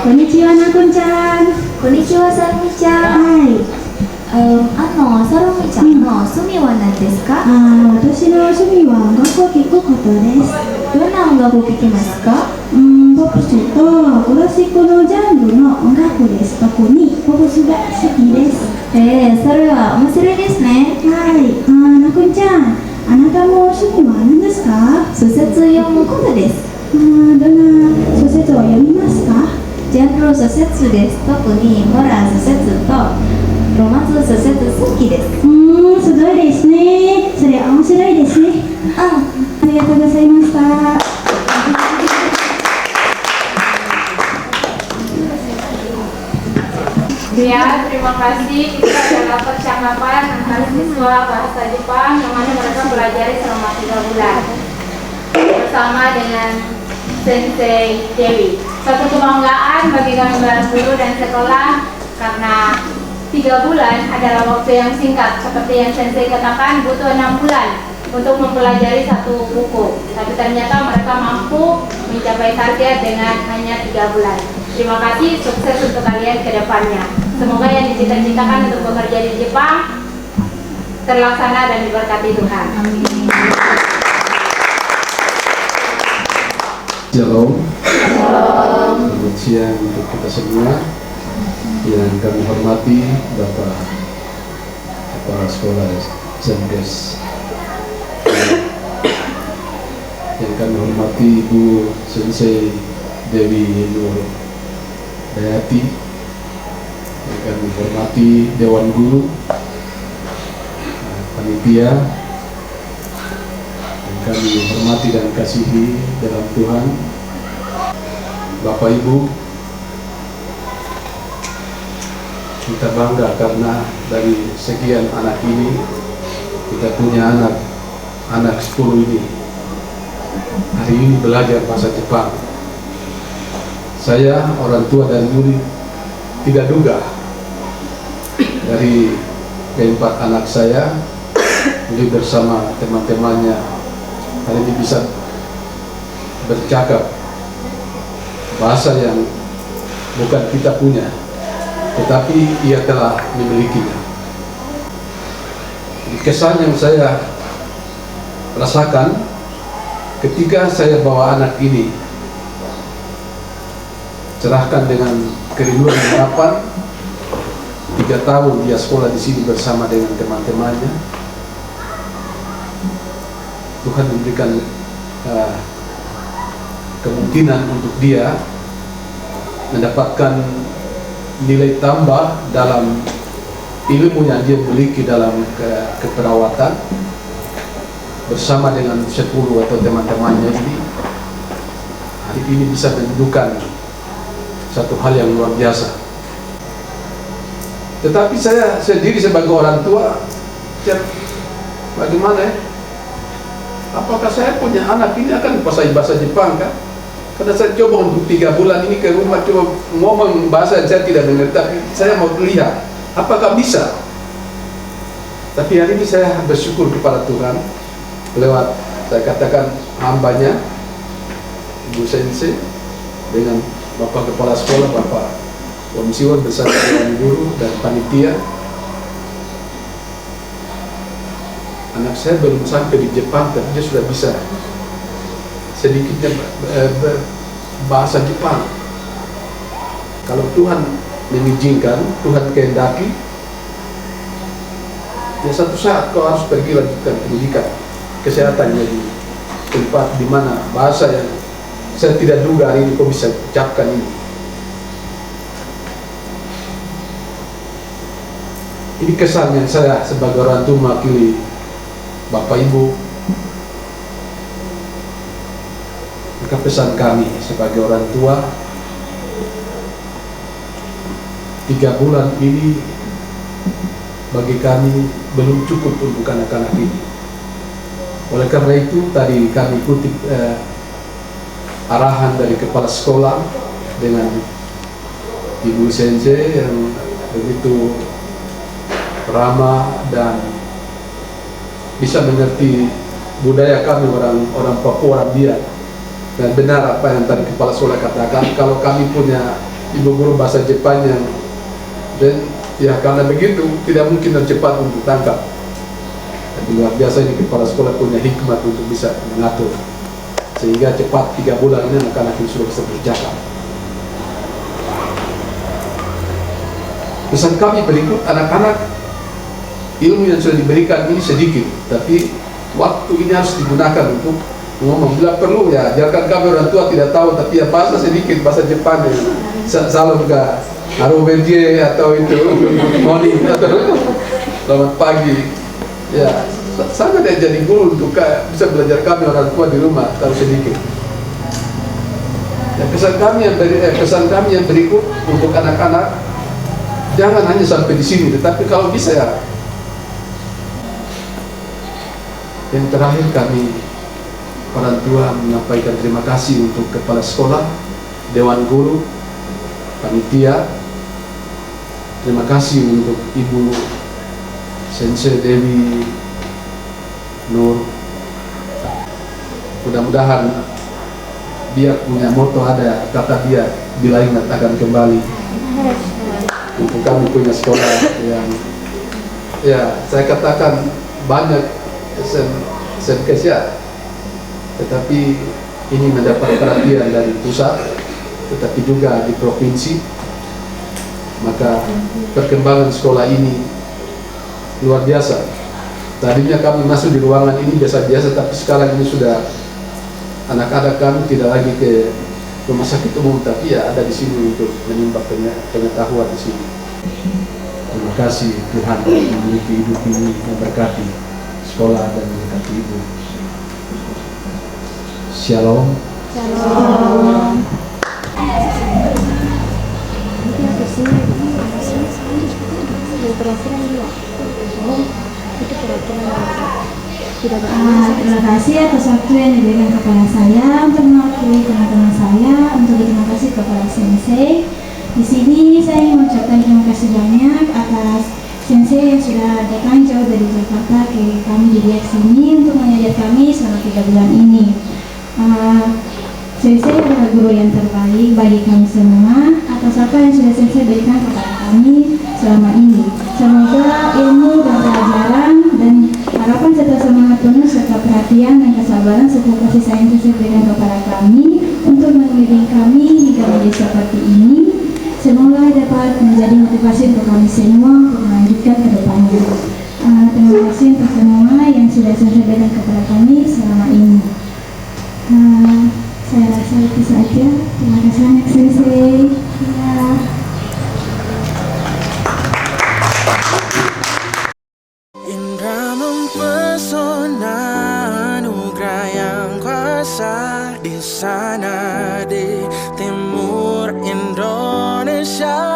こんにちは、なこんちゃん。こんにちは、さるみちゃはい。ん。さるみちゃんの趣味は何ですか？私の趣味は音楽を聴くことです。どんな音がご聞きますか？僕ちょっとクラシックのジャンルの音楽です。特にポップスが好きです。それは面白いですね。はい。なくんちゃん、あなたも趣味は何ですか？小説読むことです。どんな小説を読みますか？ジャンル小説です。特にホラー小説とロマンス小説好きです。すごいですね。それ面白いですね。ありがとうございました。Ya, terima kasih. Itu adalah percakapan antara siswa bahasa Jepang yang mana mereka pelajari selama 3 bulan bersama dengan Sensei Dewi. Suatu kebanggaan bagi kami guru dan sekolah karena 3 bulan adalah waktu yang singkat. Seperti yang Sensei katakan, butuh 6 bulan untuk mempelajari satu buku. Tapi ternyata mereka mampu mencapai target dengan hanya 3 bulan. Terima kasih, sukses untuk kalian ke depannya. Semoga yang dicita-citakan untuk bekerja di Jepang terlaksana dan diberkati Tuhan. Amin. Shalom. Selamat siang untuk kita semua. Yang kami hormati Bapak Kepala Sekolah Zenkes, yang kami hormati Ibu Sensei Dewi Nur Dayati, yang kami hormati Dewan Guru, panitia, yang kami hormati dan kasihi dalam Tuhan, Bapak Ibu. Kita bangga karena dari sekian anak ini kita punya anak 10 ini hari ini belajar bahasa Jepang. Saya orang tua dan murid tidak duga dari keempat anak saya ini bersama teman-temannya hari ini bisa bercakap bahasa yang bukan kita punya, tetapi ia telah memilikinya. Kesan yang saya rasakan ketika saya bawa anak ini, cerahkan dengan kerinduan dan harapan. 3 tahun dia sekolah di sini bersama dengan teman-temannya. Tuhan memberikan kemungkinan untuk dia mendapatkan nilai tambah dalam ilmu yang dia miliki dalam keperawatan bersama dengan 10 atau teman-temannya ini. Hari ini bisa menunjukkan satu hal yang luar biasa. Tetapi saya sendiri sebagai orang tua, bagaimana ya? Apakah saya punya anak ini akan menguasai bahasa Jepang kan? Karena saya coba untuk 3 bulan ini ke rumah coba ngomong bahasa yang saya tidak mengerti, tapi saya mau lihat apakah bisa. Tapi hari ini saya bersyukur kepada Tuhan lewat saya katakan hambanya Ibu Sensei dengan Bapak Kepala Sekolah, Bapak Wamsiwan bersama dengan guru dan panitia. Anak saya belum sampai di Jepang, tapi dia sudah bisa sedikitnya bahasa Jepang. Kalau Tuhan mengizinkan, Tuhan kehendaki, ya satu saat kau harus pergi lanjutkan pendidikan kesehatannya di tempat di mana bahasa yang saya tidak duga hari ini kau bisa ucapkan ini. Ini kesan yang saya sebagai orang tua mewakili Bapak Ibu. Maka pesan kami sebagai orang tua, 3 bulan ini bagi kami belum cukup untuk anak-anak ini. Oleh karena itu tadi kami kutip arahan dari kepala sekolah dengan Ibu Sensei yang begitu ramah dan bisa mengerti budaya kami orang Papua, orang Biak. Dan benar apa yang tadi kepala sekolah katakan, kalau kami punya ibu guru bahasa Jepang yang dan ya karena begitu tidak mungkin cepat untuk tangkap. Dan luar biasa ini kepala sekolah punya hikmat untuk bisa mengatur sehingga cepat 3 bulan ini anak-anak ini sudah bisa berjalan. Pesan kami berikut, anak-anak, ilmu yang sudah diberikan ini sedikit, tapi waktu ini harus digunakan untuk ngomong. Bila perlu ya, biarkan kami orang tua tidak tahu, tapi ya bahasa sedikit, bahasa Jepang ya. Salam ke Arobenje atau itu morning atau selamat pagi. Ya, sangat ya jadi guru untuk bisa belajar kami orang tua di rumah tahu sedikit. Ya, pesan kami yang berikut untuk anak-anak, jangan hanya sampai di sini, tetapi kalau bisa ya. Yang terakhir, kami orang tua menyampaikan terima kasih untuk kepala sekolah, dewan guru, panitia. Terima kasih untuk Ibu Sensei Dewi Nur. Mudah-mudahan dia punya moto, ada kata dia, bila ingat akan kembali. Untuk kami punya sekolah yang ya saya katakan banyak SMK ya, tetapi ini mendapat perhatian dari pusat, tetapi juga di provinsi. Maka perkembangan sekolah ini luar biasa. Tadinya kami masuk di ruangan ini biasa-biasa, tapi sekarang ini sudah anak-anak kami tidak lagi ke rumah sakit umum, tapi ya ada di sini untuk menimba pengetahuan di sini. Terima kasih Tuhan memiliki hidup ini, memberkati sekolah dan memberkati ibu. Shalom. Shalom. Terima kasih atas waktu yang diberikan kepada saya untuk mewakili teman-teman saya, untuk berterima kasih kepada Sensei. Di sini saya ingin mengucapkan terima kasih banyak atas Sensei yang sudah datang jauh dari Jakarta ke kami di DX sini untuk mengajar kami selama 3 bulan ini. Sensei adalah guru yang terbaik bagi kami semua atas apa yang sudah Sensei berikan kepada kami selama ini. Semoga ilmu dan pelajaran dan harapan serta semangat penuh serta perhatian dan kesabaran serta kasih sayang Sensei berikan kepada kami untuk membimbing kami hingga menjadi seperti ini. Semoga dapat menjadi motivasi untuk kami semua untuk melanjutkan ke depannya. Terima kasih untuk semua yang sudah Sensei berikan kepada kami selama ini. Saya rasa itu saja. Terima kasih banyak Sensei. Ya. Indra mempesona, anugerah yang kuasa di sana di timur Indonesia.